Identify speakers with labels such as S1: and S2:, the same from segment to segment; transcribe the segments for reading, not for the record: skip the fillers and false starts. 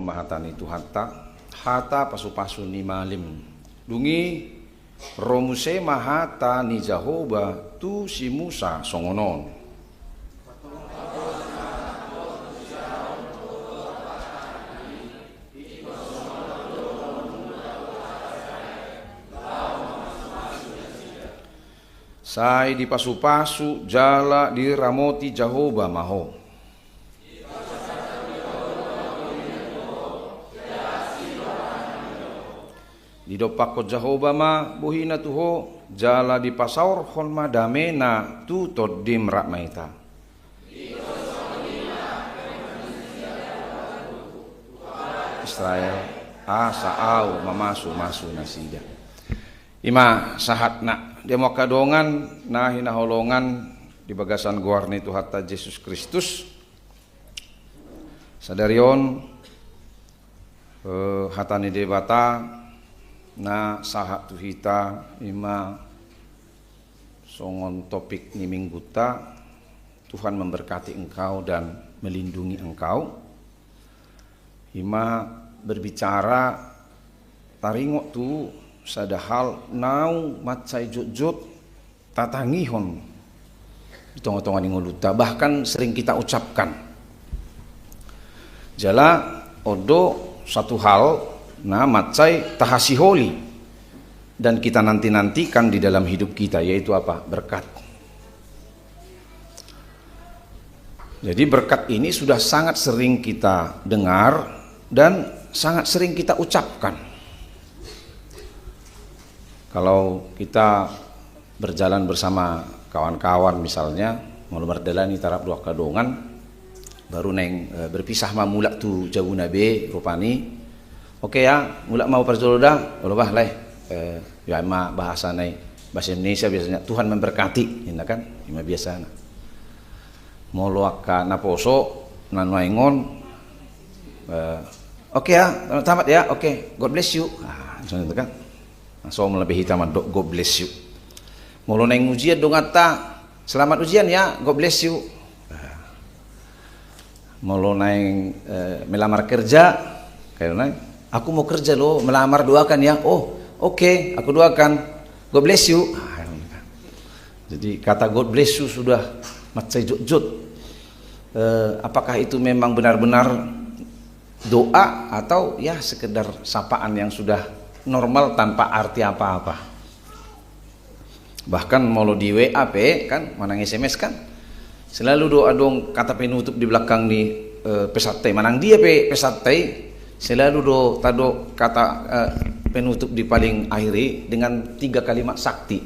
S1: mahatani tu hata pasu-pasu ni malim dungi romuse mahata ni Jahoba tu si Musa songonon. Sai di pasu-pasu jala di ramoti Jahoba maho. Di dopako Jahoba ma buhina tuho jala di pasaur hon madamena tu todim rakmaita. Israel asaau mamasu nasida. Ima sahatna demo kadongan nah hinaholongan di bagasan guarni tu hatta Yesus Kristus sadarion hatani debata na sahat tu hita ima songon topik ni mingguta. Tuhan memberkati engkau dan melindungi engkau. Ima berbicara taringok tu sadahal nau macai jut-jut tatangihon di tongah-tongah ngoluta bahkan sering kita ucapkan jala odo satu hal nah macai tahasiholi dan kita nanti-nantikan di dalam hidup kita, yaitu apa? Berkat. Jadi berkat ini sudah sangat sering kita dengar dan sangat sering kita ucapkan. Kalau kita berjalan bersama kawan-kawan misalnya mau berdelani tarap dua kadongan baru neng berpisah ma mulak tu jauh nabe rupani oke ya mulak mau perjoloda olobah leh ya ma bahasa nai bahasa Indonesia biasanya Tuhan memberkati ini kan ima biasa mau loaka naposo nanuaingon oke ya tamat ya oke God bless you itu kan so melebihi tamat God bless you. Mulu neng ujian dong ngata selamat ujian ya God bless you. Mulu neng melamar kerja kayak neng aku mau kerja lo melamar doakan ya. Oh oke, aku doakan God bless you. Jadi kata God bless you sudah macai jut-jut. Apakah itu memang benar-benar doa atau ya sekedar sapaan yang sudah normal tanpa arti apa-apa. Bahkan mau di WA kan manang SMS kan selalu doa dong kata penutup di belakang nih pesatay manang dia pesatay selalu do tado kata penutup di paling akhiri dengan 3 kalimat sakti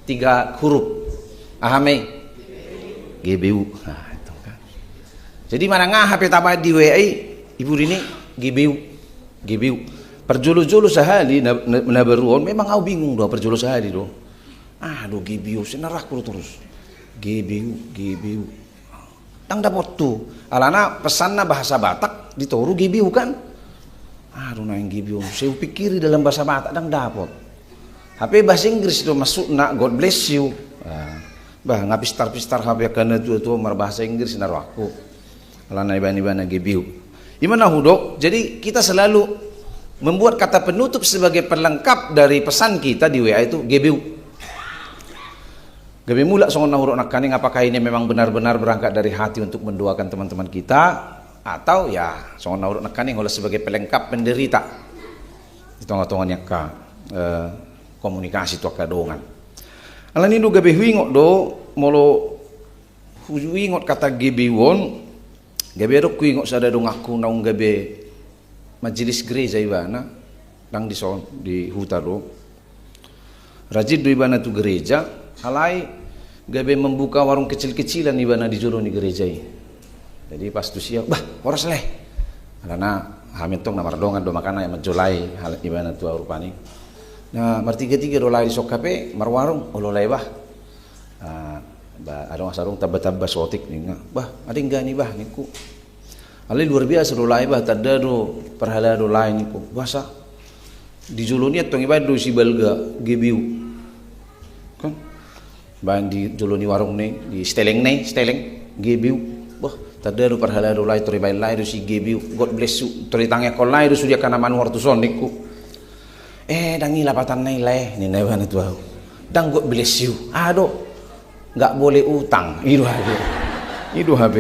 S1: 3 huruf ahame GBU. Nah, itu kan. Jadi manang HP tambah di WA ibu ini GBU perjulu-julu sehari nabaruon memang aku bingung doa perjulu sehari do. Aduh GBU senerah kulo terus. GBU. Tang dapat tuh. Alana pesanna bahasa Batak ditoru GBU kan. Aduh nang GBU. Saya pikiri dalam bahasa Batak tang dapat. HP bahasa Inggris itu masuk nak God bless you. Bah ngapistar-pistar HP kana tu bahasa Inggris naruh aku. Alana ibana GBU. Gimana hudok? Jadi kita selalu membuat kata penutup sebagai pelengkap dari pesan kita di WA itu GBU. GBU mula songon nahuruk nakaning apakah ini memang benar-benar berangkat dari hati untuk mendoakan teman-teman kita atau ya songon nahuruk nakaning oleh sebagai pelengkap penderita di tengah-tengahnya komunikasi tu kadongan. Alani do GBU ingok do molo ingot kata GBU won GBU do ingok sada dong aku naung GBU majelis gereja ibana dang di hutaro rajid do ibana tu gereja alai gabe membuka warung kecil-kecilan ibana di jolo ni gereja. Jadi pas tu siap bah horas leh karena hamin tong namar dongan do makana yang menjolai hal ibana tu rupani nah martiga-tiga do lai di sokape marwarung ololai bah ada sarung tabba-tabba sotik nih bah ada enggak nih bah niku alai luar biasa do lai bah tadda do perhala do lai niku bahasa di joloni tong ibadah do si balga GBU kan bahan di joloni warung nih di steleng GBU bah Tadaru parhaladu lai tori bain lai si gebi God bless you tori tangya kol lai sudia kana manu wartu soniku. Dangi lapatan nai lai ni newan itu au. Dang God bless you. Aduh, nggak boleh utang. Itu HP.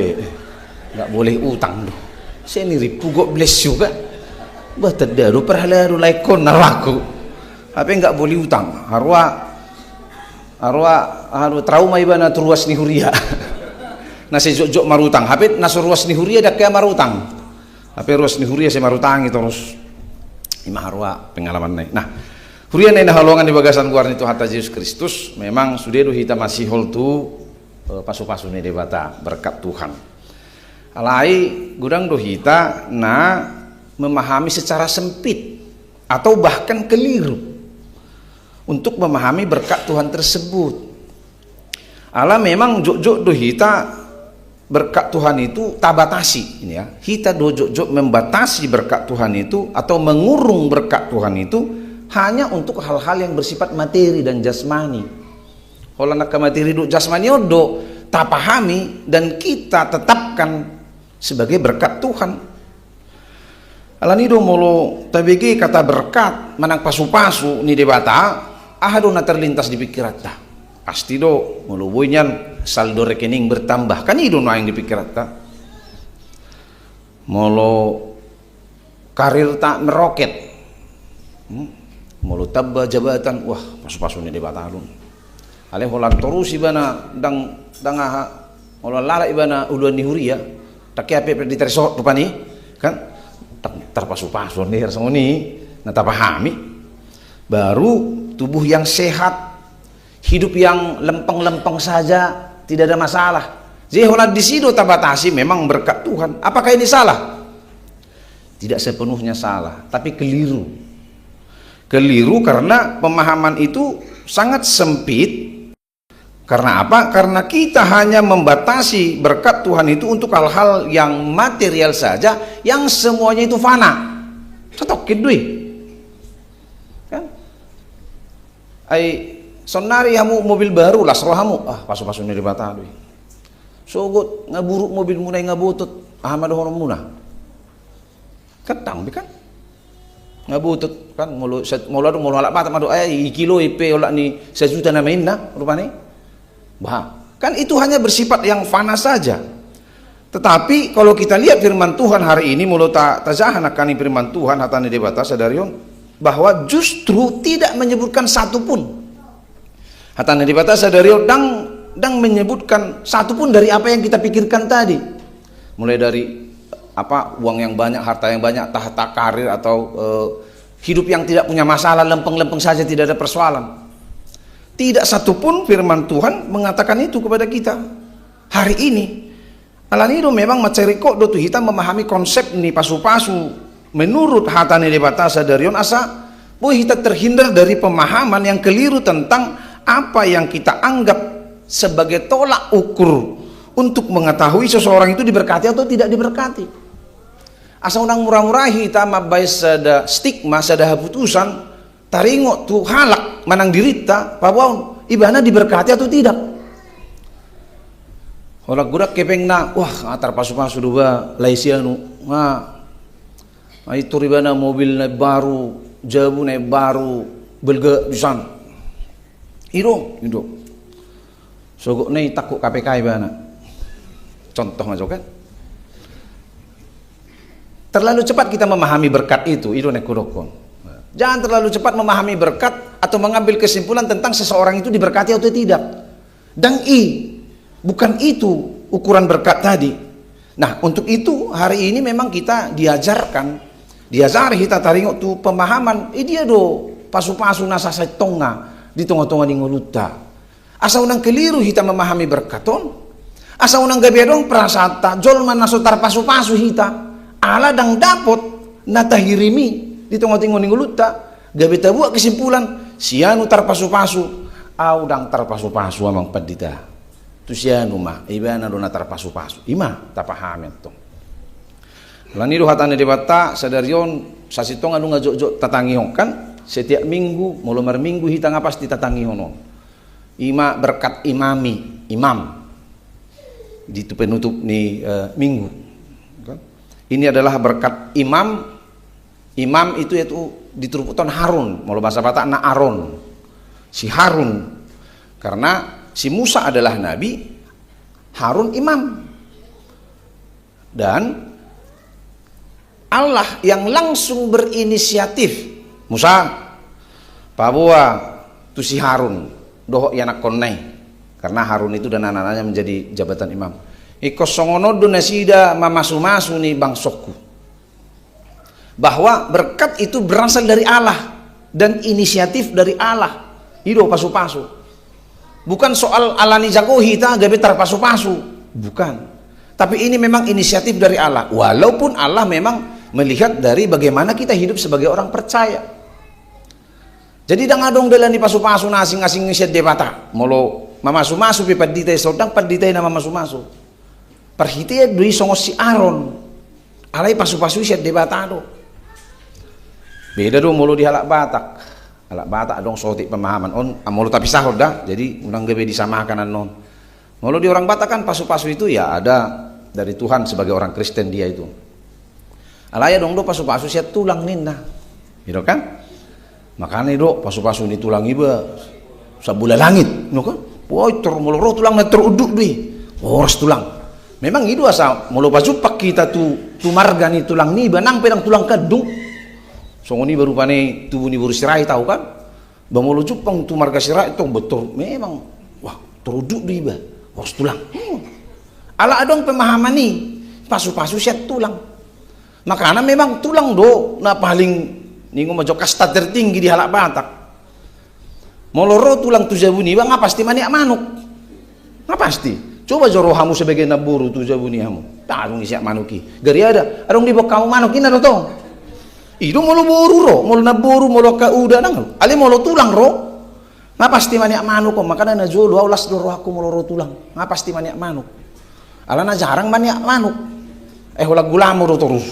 S1: Nggak boleh utang doh. Saya ni ripu God bless you kan. Bah tadaru parhaladu lai kon naraku. HP nggak boleh utang. Harwa trauma ibana turuas ni huria. Nasi jok marutang. Hapit nasu ruas ni huria dak kaya marutang. Tapi ruas ni huria saya marutang itu terus. Ima harwa pengalaman naik. Nah, huria nai halongan di bagasan guarni itu hatta Yesus Kristus memang sudah hita masih hol tu pasu-pasu ni debata berkat Tuhan. Alai gudang dohita na memahami secara sempit atau bahkan keliru untuk memahami berkat Tuhan tersebut. Allah memang jok-jok dohita berkat Tuhan itu tabatasi ini ya. Hita dojok-jok membatasi berkat Tuhan itu atau mengurung berkat Tuhan itu hanya untuk hal-hal yang bersifat materi dan jasmani. Kalau nak materi do jasmani odo tak pahami dan kita tetapkan sebagai berkat Tuhan. Alani do molo tabigi kata berkat manang pasu-pasu ni debata ahado na terlintas di pikiran ta. Pasti do molo boynyan saldo rekening bertambah kan itu na yang di pikiran ta. Molo karir tak meroket. Molo tabba jabatan wah pasu-pasu ni debata alun. Ale holan terus ibana dang aha molo lala ibana uluan ni huria tak ape di tersok rupani kan terpasu-pasu nih rasoni na pahami baru tubuh yang sehat, hidup yang lempeng-lempeng saja, tidak ada masalah. Jadi hola di situ tabatasi memang berkat Tuhan. Apakah ini salah? Tidak sepenuhnya salah, tapi keliru. Keliru karena pemahaman itu sangat sempit. Karena apa? Karena kita hanya membatasi berkat Tuhan itu untuk hal-hal yang material saja, yang semuanya itu fana. Cetok kidui. Ai sonari hamu mobil baru lah hamu pasu-pasu ni dibata doi. Sogot ngaburuk mobil munai ngabutut ahmad hono munah. Ketang kan ngabutut kan mulu alak bata madu kilo IP olak ni 1 juta na main na rupane. Bah, kan itu hanya bersifat yang fana saja. Tetapi kalau kita lihat firman Tuhan hari ini mulu tazahan akan firman Tuhan hatane debata sadarion bahwa justru tidak menyebutkan satu pun. Hatana dibatasa dari dang menyebutkan satu pun dari apa yang kita pikirkan tadi. Mulai dari apa uang yang banyak, harta yang banyak, tahta karir atau hidup yang tidak punya masalah, lempeng-lempeng saja tidak ada persoalan. Tidak satu pun firman Tuhan mengatakan itu kepada kita. Hari ini alanido memang maceriko do tu kita memahami konsep ini pasu-pasu. Menurut hatane debatasa darion asa boh kita terhindar dari pemahaman yang keliru tentang apa yang kita anggap sebagai tolak ukur untuk mengetahui seseorang itu diberkati atau tidak diberkati. Asa unang murah-murahi ta mabai sada stigma sada haputusan taringo tu halak manang dirita pabaon ibana diberkati atau tidak. Hola gurak kepeng na wah atar pasu-pasu dua laisianu itu ribana mobil naik baru, jabu naik baru, belga pisan. Itu. Sogok naik takut KPK ibana. Contoh masuk kan? Terlalu cepat kita memahami berkat itu naik kurokon. Jangan terlalu cepat memahami berkat atau mengambil kesimpulan tentang seseorang itu diberkati atau tidak. Bukan itu ukuran berkat tadi. Nah, untuk itu hari ini memang kita diajari kita taringok tu pemahaman dia do pasu-pasu nasa setonga di tengah-tengah di ngoluta asa unang keliru kita memahami berkaton asa unang gabi dong prasata jol mana sotar pasu-pasu kita ala dang dapot natahirimi di tengah-tengah di ngoluta gabi tabuak kesimpulan sianu tar pasu-pasu au dang tar pasu-pasu amang padita tu sianu mah ibana do natar pasu-pasu ima tapahamen tong. Lani do hatane debata sadarion sasitong anu ngajok-jok tatangihon kan setiap minggu mulu minggu hita ngapas di tatangihon. Ima berkat imam di penutup nih minggu. Ini adalah berkat imam. Imam itu dituruputan Harun, mau bahasa Batak na Aron. Si Harun. Karena si Musa adalah nabi, Harun imam. Dan Allah yang langsung berinisiatif. Musa, Papua tu si Harun, doh yanak konai. Karena Harun itu dan anak-anaknya menjadi jabatan imam. Iko songono donasida mamasu-masu nih bangsokku. Bahwa berkat itu berasal dari Allah dan inisiatif dari Allah. Itu pasu-pasu. Bukan soal alani jago hita gabe pasu-pasu, bukan. Tapi ini memang inisiatif dari Allah. Walaupun Allah memang melihat dari bagaimana kita hidup sebagai orang percaya. Jadi dang adong dalani pasu-pasu na asing-asing ngisyad debata. Molo mamasu-masu pi paditay sodang paditay na mamasu-masu. Perhitian dui songos si Aaron. Alay pasu-pasu isyad debata do. Beda dong mulu di halak Batak. Halak Batak dong sotik pemahaman on mulu tapi sahod dah. Jadi undang gebe disamakan non. Mulu di orang Batak kan pasu-pasu itu ya ada dari Tuhan sebagai orang Kristen dia itu. Alaya dong do pasu-pasu siat tulang ninda. Gitu kan? Makanya do pasu-pasu ni tulang iba sabula langit, no kan? Woi mulu tulang na teruduk dui. Horas tulang. Memang itu asa mulu pasu pak kita tu marga ni tulang ni banang pedang tulang kadung. Songoni baru pane tubuh ni baru sirai tahu kan? Bamulu cupang tu marga sirai itu betul memang wah teruduk di iba harus tulang. Ala adong pemahaman ni pasu-pasu siat tulang. Makanya memang tulang do na paling ningo majo kasta tertinggi di halak Batak. Moloro tulang tu jabuni ba ngapasti maniak manuk. Ngapasti. Coba joro hamu sebagai naburu tu jabuni hamu. Tarung isiak manuki. Gari ada adong di bok kamu manuk ina do to. Itu mulu buru ro, mulu naburu, mulu kauda nang. Ali mulu tulang ro. Ngapasti maniak manuk kok. Makanya na jolo aulas do roh aku mulu ro tulang. Ngapasti maniak manuk. Alana jarang maniak manuk. Ulah gulamu ro terus.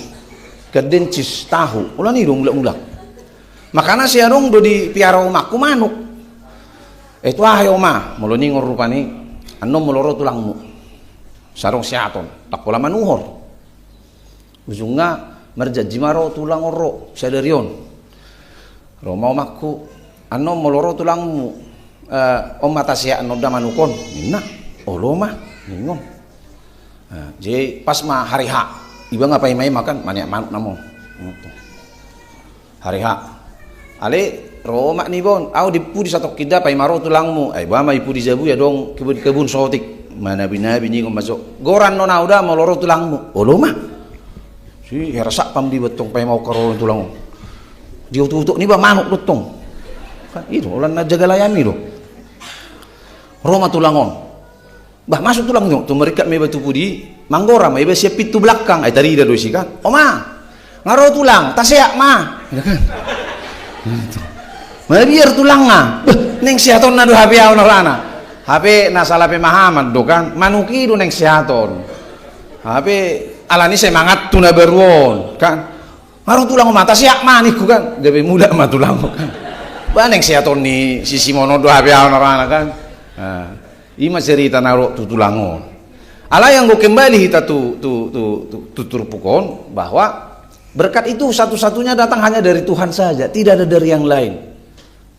S1: Kedencis tahu. Ulah ni dong ulak-ulak. Makanya si arung do di piara omahku manuk. Itu ahay omah, mulu ni ngor rupani anom mulu ro tulangmu. Sarong siaton, tak pola manuhor. Ujungnya merjaji maro tulang oro sadarion roma omakku ano moloro tulangmu om matasia ano da manukon minna olo mah ningon je pas ma hari ha iba ngapain mai makan maniak manuk namo hari ha ale roma ni bon au dipu di satu kida pai maro tulangmu ba ma ipu di jabu ya dong kebun sotik mana bina bini ngom masuk goran nona udah moloro tulangmu olo mah si rasa pam di betong pay mau karo tulang dia utuk ni ba manuk betong kan itu ulan na jaga layami do Roma tulangon bah masuk tulang tu mereka me batu pudi manggora me siap pitu belakang ai tadi dah dosi kan oma ngaro tulang tasea ma ya kan ma biar tulangna neng siaton na do HP aon lana HP na salah pemahaman do kan manuki do neng siaton HP alani semangat tuna beruon kan ngaruh tulang mata siak manis kan gabe muda mah tulang kan baneng siaton ni sisi mono do hape orang kan ima cerita naro tu tulangon ala yang gue kembali kita tutur pukon bahwa berkat itu satu-satunya datang hanya dari Tuhan saja tidak ada dari yang lain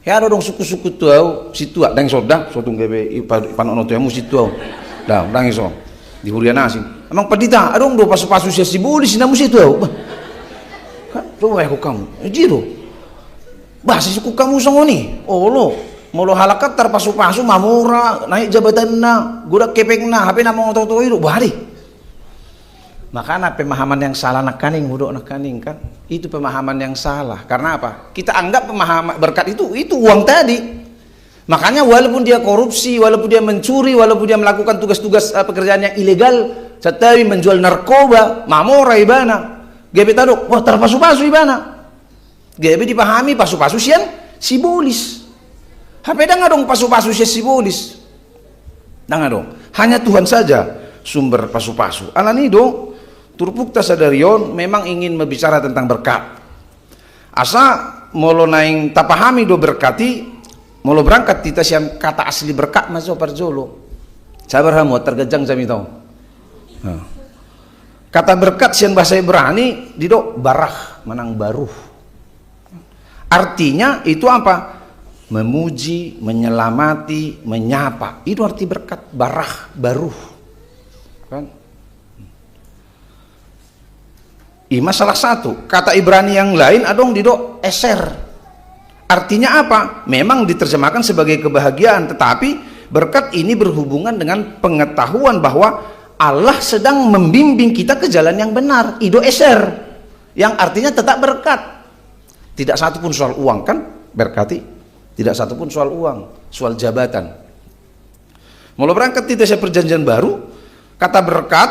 S1: ya ada dong suku-suku tuau situ dang soda sotung gabe panono tuamu situ dah dang iso di hurian asing emang pedita adong do pasu-pasu sia sibulis na musi tu kan do wa ko kamu jiro bahasa suku kamu songoni oh lo molo halakat tar pasu-pasu mamura naik jabatan na gudak kepeng na HP na mo to itu bari makanya pemahaman yang salah nak kaning hudok nak kaning kan itu pemahaman yang salah karena apa kita anggap pemahaman berkat itu uang tadi. Makanya walaupun dia korupsi, walaupun dia mencuri, walaupun dia melakukan tugas-tugas pekerjaan yang ilegal, tetapi menjual narkoba, mamora ibana, gebe tadok, wah terpasu-pasu ibana. Gebe dipahami pasu-pasu sian sibolis. HP dang adong pasu-pasu sian sibolis. Dang adong. Hanya Tuhan saja sumber pasu-pasu. Alani do turpukta sadarion memang ingin berbicara tentang berkat. Asa molo naing tapahami do berkati molo berangkat kita siam kata asli berkat masuk parjolo sabar hamu tergejang jami tau Nah. Kata berkat sian bahasa Ibrani dido barah manang baruh. Artinya itu apa? Memuji, menyelamati, menyapa. Itu arti berkat, barah, baruh. Kan? Ima salah satu. Kata Ibrani yang lain adong dido eser. Artinya apa? Memang diterjemahkan sebagai kebahagiaan, tetapi berkat ini berhubungan dengan pengetahuan bahwa Allah sedang membimbing kita ke jalan yang benar. Ido eser, yang artinya tetap berkat. Tidak satu pun soal uang, kan berkati. Tidak satu pun soal uang, soal jabatan. Mulai berangkat di desa perjanjian baru, kata berkat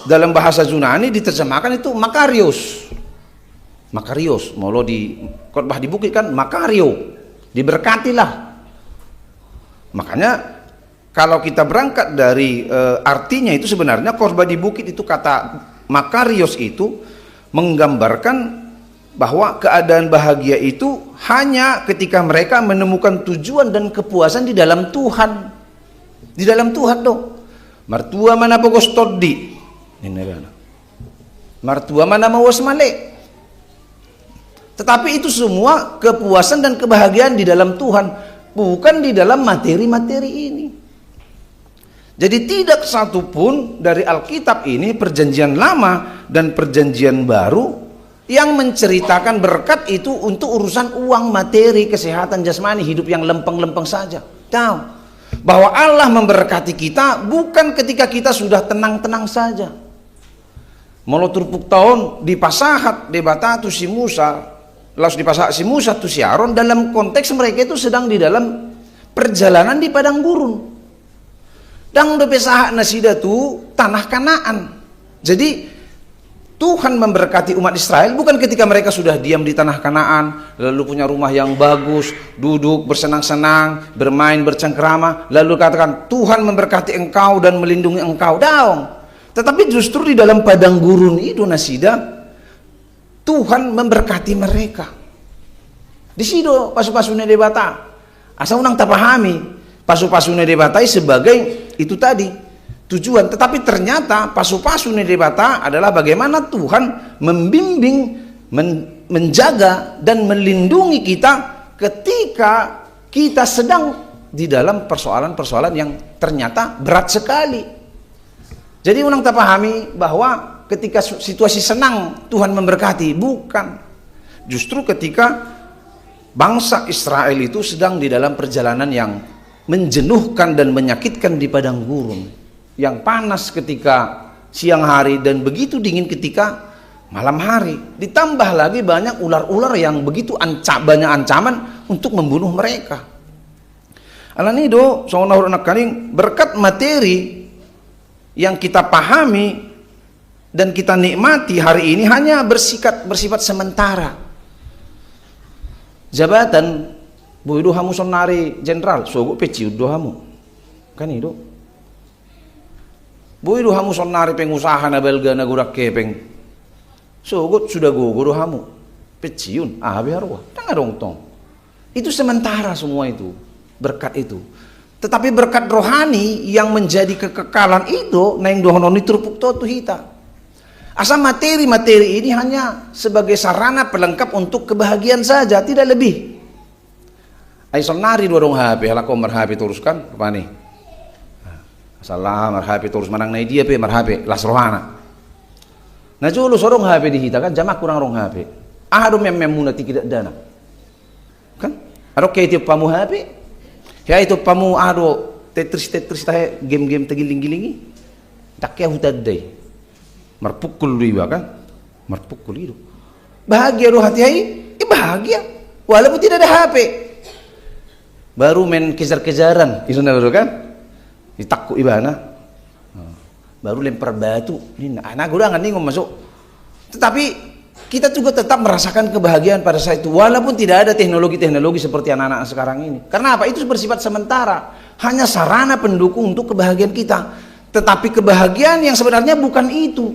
S1: dalam bahasa Yunani diterjemahkan itu makarios. Makarios, molo di khotbah di bukit kan makario, diberkatilah. Makanya kalau kita berangkat dari artinya itu sebenarnya khotbah di bukit itu kata makarios itu menggambarkan bahwa keadaan bahagia itu hanya ketika mereka menemukan tujuan dan kepuasan di dalam Tuhan. Di dalam Tuhan dong. Martua mana pogos toddi. Martua mana mawas male. Tetapi itu semua kepuasan dan kebahagiaan di dalam Tuhan, bukan di dalam materi-materi ini. Jadi tidak satupun dari Alkitab ini, perjanjian lama dan perjanjian baru, yang menceritakan berkat itu untuk urusan uang, materi, kesehatan jasmani, hidup yang lempeng-lempeng saja. Tahu bahwa Allah memberkati kita bukan ketika kita sudah tenang-tenang saja. Molo turpuk tahun di pasahat di batatu si Musa, lalu di pasahat si Musa tu si Aaron, dalam konteks mereka itu sedang di dalam perjalanan di padang gurun. Dan udah pesahak nasida tu tanah Kanaan. Jadi Tuhan memberkati umat Israel bukan ketika mereka sudah diam di tanah Kanaan, lalu punya rumah yang bagus, duduk bersenang-senang, bermain bercengkrama, lalu katakan Tuhan memberkati engkau dan melindungi engkau. Daung. Tetapi justru di dalam padang gurun itu nasida Tuhan memberkati mereka. Di situ pasu-pasune debata. Asal unang tapahami pasu-pasune debatai sebagai itu tadi tujuan, tetapi ternyata pasu-pasu debata adalah bagaimana Tuhan membimbing, menjaga dan melindungi kita ketika kita sedang di dalam persoalan-persoalan yang ternyata berat sekali. Jadi orang tak pahami bahwa ketika situasi senang Tuhan memberkati, bukan. Justru ketika bangsa Israel itu sedang di dalam perjalanan yang menjenuhkan dan menyakitkan di padang gurun, yang panas ketika siang hari dan begitu dingin ketika malam hari, ditambah lagi banyak ular-ular yang begitu banyak ancaman untuk membunuh mereka. Alanido saunahur anak kaning, berkat materi yang kita pahami dan kita nikmati hari ini hanya bersifat sementara. Jabatan boido hamu sonari jenderal sogo peciud do hamu kan itu boido hamu sonari pengusaha na belga na gurak kepeng sogo sudah gogo do hamu peciun biarwa tengah dong tong. Itu sementara semua itu berkat itu, tetapi berkat rohani yang menjadi kekekalan itu naing dohononi turpuk to hita. Asal materi-materi ini hanya sebagai sarana pelengkap untuk kebahagiaan saja, tidak lebih. Ay sonari dua dong HP, halako marhapi teruskan apa nih? Salah marhapi terus manang na dia pe marhapi las rohana. Nah julu sorong HP di hita kan jamak kurang rong HP. Ado muna tidak dana. Kan? Ado kayak tiap pamu HP. Ya itu pamu ado tetris tahe game-game tegiling-gilingi. Tak kaya hutadai. Marpukul liwa kan? Marpukul itu. Bahagia do hati hai? Bahagia. Walaupun tidak ada HP. Baru main kejar-kejaran, itu dulu kan? Ditakut ibana. Baru lempar batu. Ini anak udah nggak ninggung masuk. Tetapi kita juga tetap merasakan kebahagiaan pada saat itu, walaupun tidak ada teknologi-teknologi seperti anak-anak sekarang ini. Karena apa? Itu bersifat sementara, hanya sarana pendukung untuk kebahagiaan kita. Tetapi kebahagiaan yang sebenarnya bukan itu.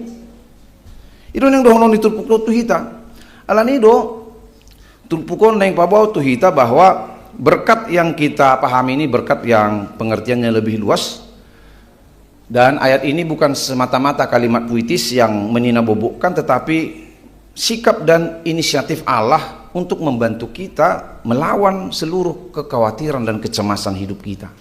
S1: Itu yang dohon ditulpuk tuhita. Alanido tulpukon yang pabau tuhita bahwa berkat yang kita pahami ini berkat yang pengertiannya lebih luas. Dan ayat ini bukan semata-mata kalimat puitis yang meninabobokkan, tetapi sikap dan inisiatif Allah untuk membantu kita melawan seluruh kekhawatiran dan kecemasan hidup kita.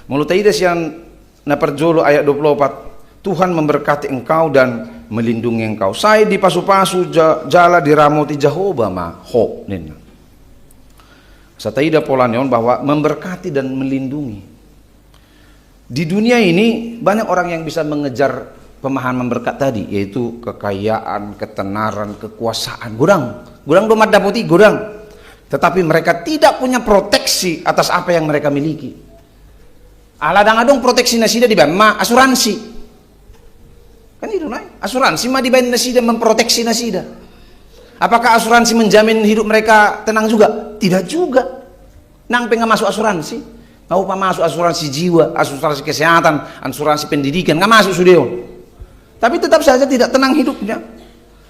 S1: Mulut Aidas yang naperjolo ayat 24, Tuhan memberkati engkau dan melindungi engkau. Saya di pasu-pasu jala diramoti Jehovah ma ho nena. Sataida polaneon bahwa memberkati dan melindungi. Di dunia ini banyak orang yang bisa mengejar pemahaman berkat tadi, yaitu kekayaan, ketenaran, kekuasaan. Gudang domat dapati gudang. Tetapi mereka tidak punya proteksi atas apa yang mereka miliki. Aladang-adong proteksi nasida di ma asuransi. Kan itu naik. Asuransi mah dibayar nasida memproteksi nasida. Apakah asuransi menjamin hidup mereka tenang juga? Tidak juga. Nang pengen masuk asuransi. Nggak upah masuk asuransi jiwa, asuransi kesehatan, asuransi pendidikan, nggak masuk sudah. Tapi tetap saja tidak tenang hidupnya.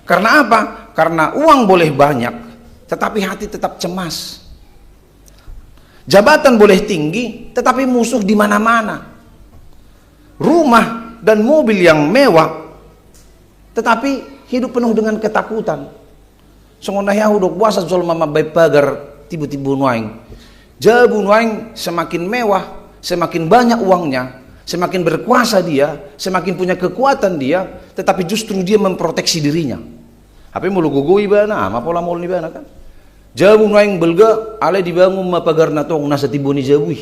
S1: Karena apa? Karena uang boleh banyak, tetapi hati tetap cemas. Jabatan boleh tinggi, tetapi musuh di mana-mana. Rumah dan mobil yang mewah, tetapi hidup penuh dengan ketakutan. Songondah Yahudok puasa jol mama baik pagar tiba-tiba nuaing. Jabu nuaing semakin mewah, semakin banyak uangnya, semakin berkuasa dia, semakin punya kekuatan dia, tetapi justru dia memproteksi dirinya. Apa mulu gugui bana, apa pola mul ni bana kan? Jabu nuaing belga, ale dibangun mapagar na tong nasa tibuni jabui.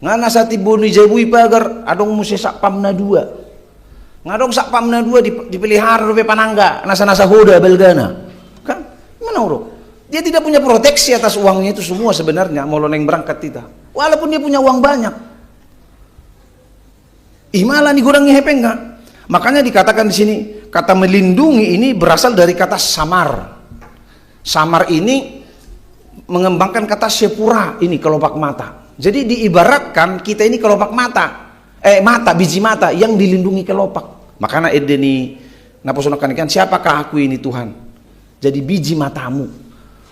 S1: Nga nasa tibuni jabui pagar, adong musi sakpam na dua. Ngadong sakpam na dua dipelihara rupi panangga, nasa hoda belgana. Kan? Mana urok? Dia tidak punya proteksi atas uangnya itu semua sebenarnya, maulana yang berangkat kita. Walaupun dia punya uang banyak. Malah nih kurangnya hepeng enggak? Makanya dikatakan di sini, kata melindungi ini berasal dari kata samar. Samar ini mengembangkan kata sepura, ini kelopak mata. Jadi diibaratkan kita ini kelopak mata. Biji mata yang dilindungi kelopak. Makanya edeni naposonakan ikan, siapakah aku ini Tuhan? Jadi biji matamu.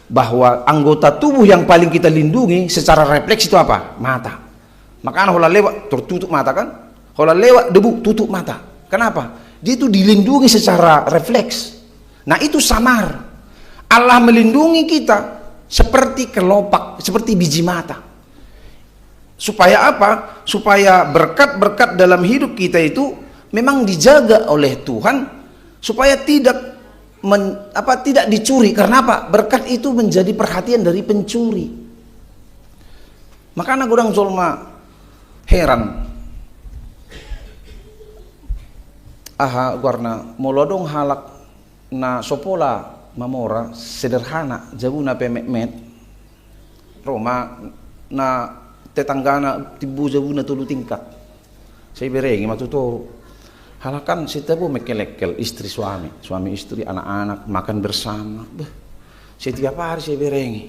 S1: Bahwa anggota tubuh yang paling kita lindungi secara refleks itu apa? Mata. Makanya hola lewat tertutup mata kan? Hola lewat debu tutup mata. Kenapa? Dia itu dilindungi secara refleks. Nah itu samar. Allah melindungi kita seperti kelopak, seperti biji mata. Supaya apa? Supaya berkat-berkat dalam hidup kita itu memang dijaga oleh Tuhan supaya tidak dicuri. Karena apa? Berkat itu menjadi perhatian dari pencuri. Makanya gudang jolma heran. Guarna molodong halak na sopola mamora sederhana jabuna pemekmet Roma na tetanggana tibu jabuna tulu tingkat. Saya berengi matutoro. Halakan setiap mekelekel istri suami istri anak-anak makan bersama. Setiap hari saya berengi,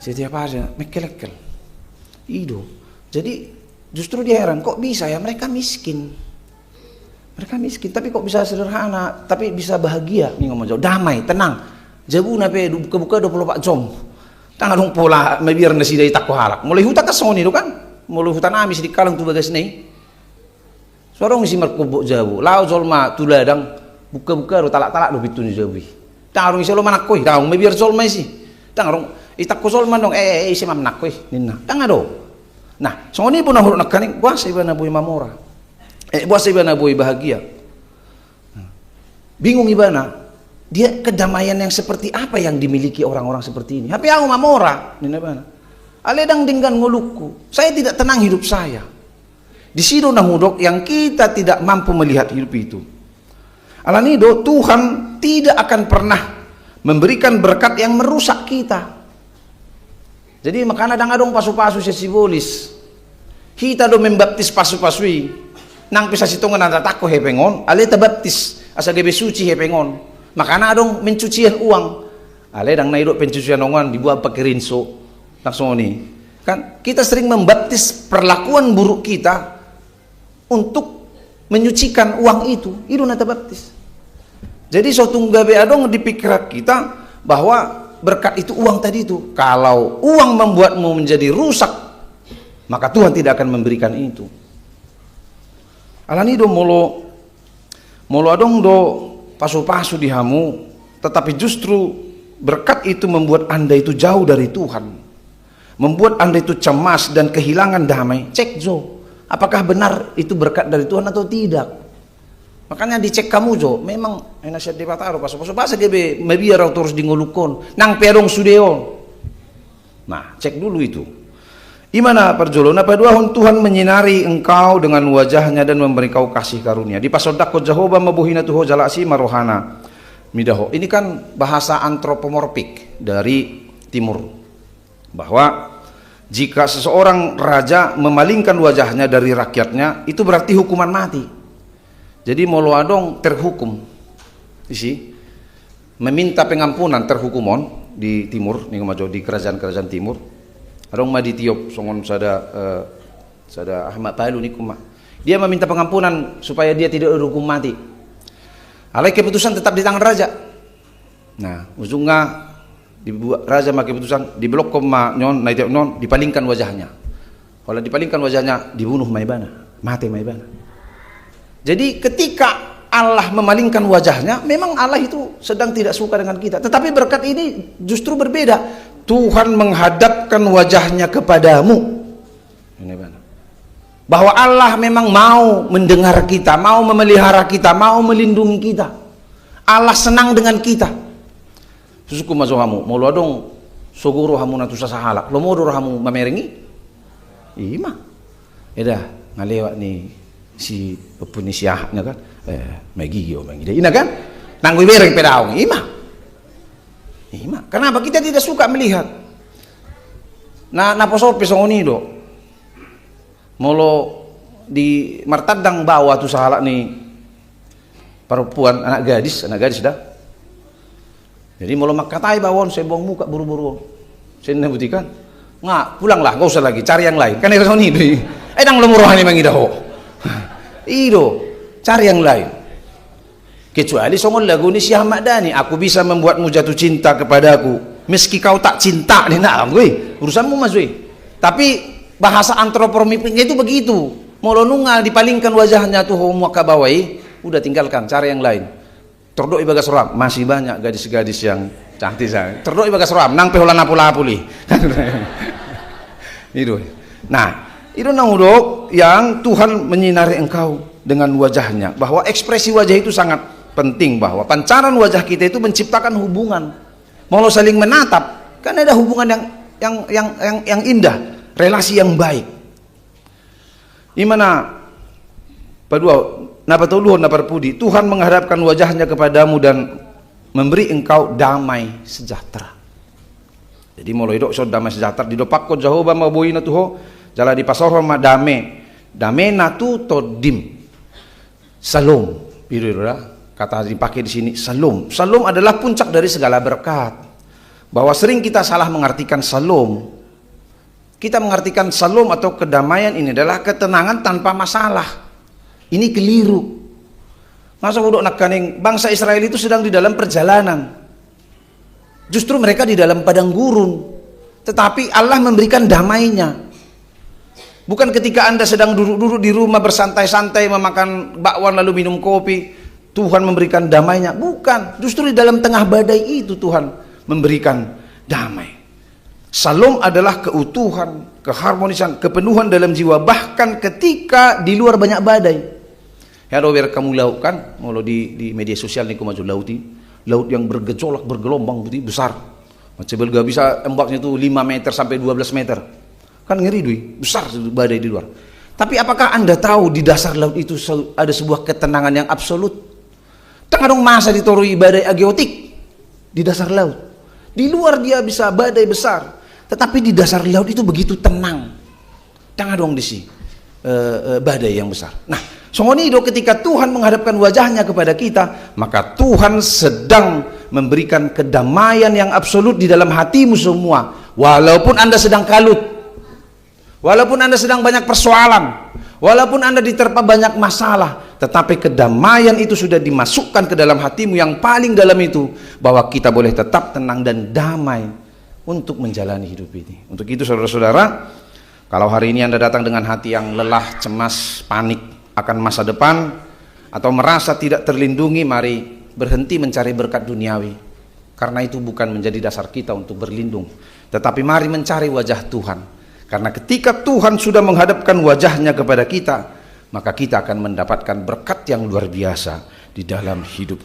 S1: setiap hari mekelekel. Ido. Jadi justru dia heran, kok bisa ya mereka miskin, tapi kok bisa sederhana, tapi bisa bahagia. Nih ngomong jauh, damai, tenang. Jabu nape buka-buka 24 jam. Tangan dong pola biar nasi dari takko halak. Mulai hutan kasoni itu kan, mulai hutan amis di kalang tu bagas nih. Sorong isi markubuk jabu, lau zolma tuladang buka-buka ro talak-talak do bitun jabu. Tangarong isi lo manakoi, tangarong biar zolma isi. Tangarong itakko zolma dong, isi manakoi ninna. Tangado. Nah, songoni pun nahuruk nakaning, buah saya bana boy mamora. Buah saya bana boy bahagia. Bingung ibana, dia kedamaian yang seperti apa yang dimiliki orang-orang seperti ini? Tapi aku mamora, ninna bana. Aledang dengan ngulukku, saya tidak tenang hidup saya. Di situ nahudok yang kita tidak mampu melihat hidup itu. Alanido, Tuhan tidak akan pernah memberikan berkat yang merusak kita. Jadi makanya adong pasu-pasu sesibolis. Kita do membaptis pasu-pasui. Nang pisa sitongan ada tako hepengon, ale tabaptis asa gebe suci hepengon. Makanya adong mencucian uang. Ale dang naidok pencucian uang dibuat pakai rinso. Langsung ini. Kan kita sering membaptis perlakuan buruk kita untuk menyucikan uang itu nata baptis. Jadi suatu gabe adong di pikiran kita bahwa berkat itu uang tadi itu. Kalau uang membuatmu menjadi rusak, maka Tuhan tidak akan memberikan itu. Alani do molo adong do pasu-pasu di hamu, tetapi justru berkat itu membuat Anda itu jauh dari Tuhan, membuat Anda itu cemas dan kehilangan damai. Cek Jo, apakah benar itu berkat dari Tuhan atau tidak? Makanya dicek kamu Jo, memang nasihat di pataro pasu-pasu bahasa gebe mebiar terus dingulukon nang perong sudeon. Nah, cek dulu itu. Imana perjolo na paduahon Tuhan menyinari engkau dengan wajahnya dan memberi kau kasih karunia. Di pasodako Jehovah mabuhina tuho jalasi marohana midaho. Ini kan bahasa antropomorfik dari timur, bahwa jika seseorang raja memalingkan wajahnya dari rakyatnya, itu berarti hukuman mati. Jadi moloadong terhukum isi meminta pengampunan terhukumon di timur nih majo di kerajaan-kerajaan timur. Adong madi tiop songon sada Ahmad Palu nih kuma. Dia meminta pengampunan supaya dia tidak dihukum mati. Alai keputusan tetap di tangan raja. Nah, ujungnya dibuat raja make keputusan di blok koma nyon naik non dipalingkan wajahnya. Kalau dipalingkan wajahnya dibunuh maibana, mati maibana. Jadi ketika Allah memalingkan wajahnya, memang Allah itu sedang tidak suka dengan kita. Tetapi berkat ini justru berbeda. Tuhan menghadapkan wajahnya kepadamu. Ini benar. Bahwa Allah memang mau mendengar kita, mau memelihara kita, mau melindungi kita. Allah senang dengan kita. Susuku masuk hamu, mau lo dong sogoro hamu natu sasahala. Lo mau hamu mamerengi? Ima. Eda ngalewat nih si pepunisiahnya kan. Magigio mangida. Ina kan? Nanggu bereng pedaung. Ima. Kenapa kita tidak suka melihat? Nah, naposo pesongoni do. Molo di martadang bawah tu sahala nih perempuan anak gadis dah. Jadi molo makatai bawon saya buang muka buru-buru. Saya buktikan. Nggak, pulanglah, enggak usah lagi, cari yang lain. Kan itu nih. Dang lo murohani mangidaho. Ido, cari yang lain. Kecuali songon lagu ni si Ahmad Dhani, aku bisa membuatmu jatuh cinta kepadaku meski kau tak cinta nih nak gue urusanmu mas gue. Tapi bahasa antropomorfiknya itu begitu. Molo nungal dipalingkan wajahnya tuh muaka bawai, udah tinggalkan, cari yang lain. Terdoi bagas ram, masih banyak gadis-gadis yang cantik saya. Terdoi bagas ram, nang peholan apula-apuli. Itu. Nah, itu nangudok yang Tuhan menyinari engkau dengan wajahnya, bahwa ekspresi wajah itu sangat penting, bahwa pancaran wajah kita itu menciptakan hubungan. Mau saling menatap, kan ada hubungan yang indah, relasi yang baik. Imana padua napatuluhon naparpudi, Tuhan menghadapkan wajahnya kepadamu dan memberi engkau damai sejahtera. Jadi mau hidup so damai sejahtera di dopakko Jehovah mabuhina tuho jala di pasoro ma dame natu todim salom biru kata dipakai di sini salom. Salom adalah puncak dari segala berkat. Bahwa sering kita salah mengartikan salom. Kita mengartikan salom atau kedamaian ini adalah ketenangan tanpa masalah. Ini keliru. Masa udok nak kaning bangsa Israel itu sedang di dalam perjalanan. Justru mereka di dalam padang gurun. Tetapi Allah memberikan damainya. Bukan ketika Anda sedang duduk-duduk di rumah bersantai-santai memakan bakwan lalu minum kopi, Tuhan memberikan damainya. Bukan, justru di dalam tengah badai itu Tuhan memberikan damai. Salom adalah keutuhan, keharmonisan, kepenuhan dalam jiwa, bahkan ketika di luar banyak badai. Ya biar kamu lakukan, mau di media sosial nih maju laut yang bergejolak, bergelombang putih besar. Macam belga bisa embaknya itu 5 meter sampai 12 meter. Kan ngeri dui, besar badai di luar. Tapi apakah Anda tahu di dasar laut itu ada sebuah ketenangan yang absolut? Tengah dong masa ditorui badai ageotik di dasar laut. Di luar dia bisa badai besar, tetapi di dasar laut itu begitu tenang. Tengah dong disi badai yang besar. Nah, songonido ketika Tuhan menghadapkan wajahnya kepada kita, maka Tuhan sedang memberikan kedamaian yang absolut di dalam hatimu semua. Walaupun Anda sedang kalut, walaupun Anda sedang banyak persoalan, walaupun Anda diterpa banyak masalah, tetapi kedamaian itu sudah dimasukkan ke dalam hatimu yang paling dalam itu, bahwa kita boleh tetap tenang dan damai untuk menjalani hidup ini. Untuk itu saudara-saudara, kalau hari ini Anda datang dengan hati yang lelah, cemas, panik, akan masa depan atau merasa tidak terlindungi, mari berhenti mencari berkat duniawi, karena itu bukan menjadi dasar kita untuk berlindung. Tetapi mari mencari wajah Tuhan, karena ketika Tuhan sudah menghadapkan wajahnya kepada kita, maka kita akan mendapatkan berkat yang luar biasa di dalam hidup kita.